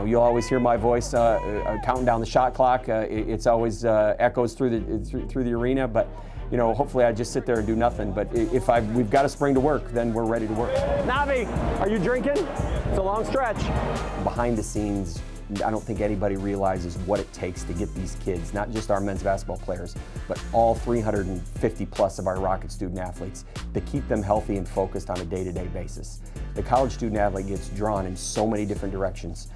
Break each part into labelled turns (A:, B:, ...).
A: you'll always hear my voice counting down the shot clock. It's always echoes through the arena, but hopefully I just sit there and do nothing. But if we've got to spring to work, then we're ready to work.
B: Navi, are you drinking? It's a long stretch.
A: Behind the scenes, I don't think anybody realizes what it takes to get these kids, not just our men's basketball players, but all 350 plus of our Rocket student athletes, to keep them healthy and focused on a day-to-day basis. The college student athlete gets drawn in so many different directions.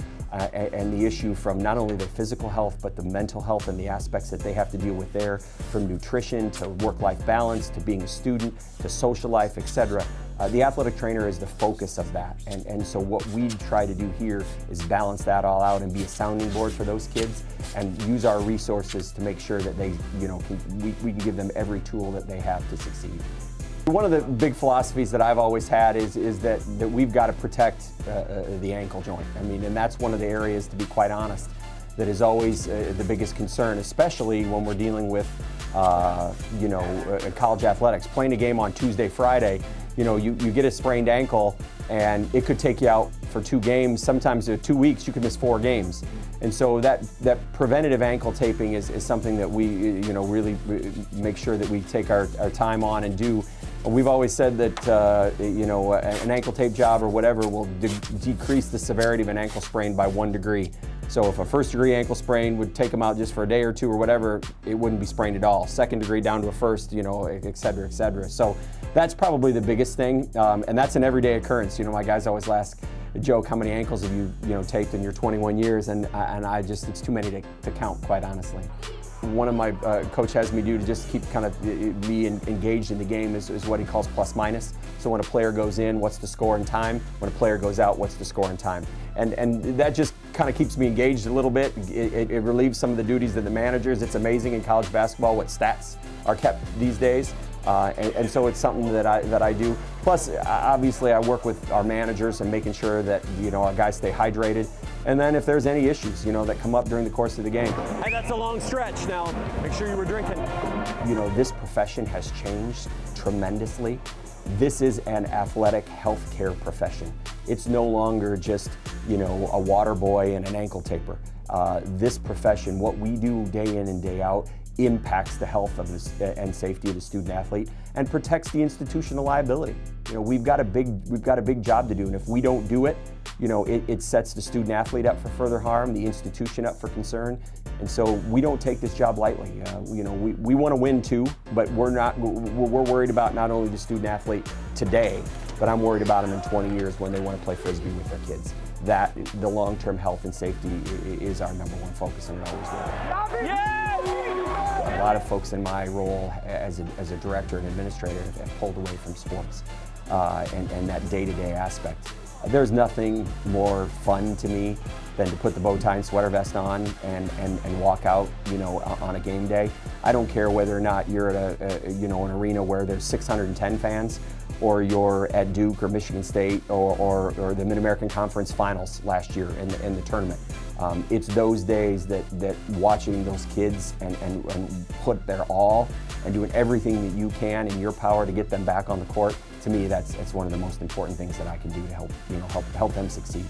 A: And the issue from not only their physical health, but the mental health and the aspects that they have to deal with there, from nutrition to work-life balance, to being a student, to social life, etc. The athletic trainer is the focus of that. And so what we try to do here is balance that all out and be a sounding board for those kids and use our resources to make sure that they, we can give them every tool that they have to succeed. One of the big philosophies that I've always had is that we've got to protect the ankle joint. I mean, and that's one of the areas, to be quite honest, that is always the biggest concern, especially when we're dealing with, college athletics. Playing a game on Tuesday, Friday, you get a sprained ankle and it could take you out for 2 games. Sometimes 2 weeks, you could miss 4 games. And so that preventative ankle taping is something that we, really make sure that we take our time on and do. We've always said that, an ankle tape job or whatever will decrease the severity of an ankle sprain by 1 degree. So if a 1st-degree ankle sprain would take them out just for a day or 2 or whatever, it wouldn't be sprained at all. 2nd degree down to a 1st, et cetera, et cetera. So that's probably the biggest thing, and that's an everyday occurrence. My guys always ask, joke, how many ankles have you, taped in your 21 years? And I just, it's too many to count, quite honestly. One of my coach has me do to just keep kind of be engaged in the game is what he calls plus minus. So when a player goes in, what's the score and time? When a player goes out, what's the score and time? And that just kind of keeps me engaged a little bit. It relieves some of the duties of the managers. It's amazing in college basketball what stats are kept these days. And so it's something that I do. Plus, obviously, I work with our managers and making sure that our guys stay hydrated. And then if there's any issues that come up during the course of the game.
B: Hey, that's a long stretch now. Make sure you were drinking.
A: This profession has changed tremendously. This is an athletic healthcare profession. It's no longer just a water boy and an ankle taper. This profession, what we do day in and day out, impacts the health of and safety of the student athlete and protects the institutional liability. We've got a big job to do, and if we don't do it, it sets the student athlete up for further harm, the institution up for concern, and so we don't take this job lightly. We want to win too, but we're worried about not only the student athlete today, but I'm worried about them in 20 years when they want to play Frisbee with their kids. That the long-term health and safety is our #1 focus, and it always will be.
B: Yeah!
A: A lot of folks in my role as a director and administrator have pulled away from sports and that day-to-day aspect. There's nothing more fun to me than to put the bow tie and sweater vest on and walk out, on a game day. I don't care whether or not you're at an arena where there's 610 fans, or you're at Duke or Michigan State or the Mid-American Conference Finals last year in the tournament. It's those days that watching those kids and put their all and doing everything that you can in your power to get them back on the court. To me, that's one of the most important things that I can do to help them succeed.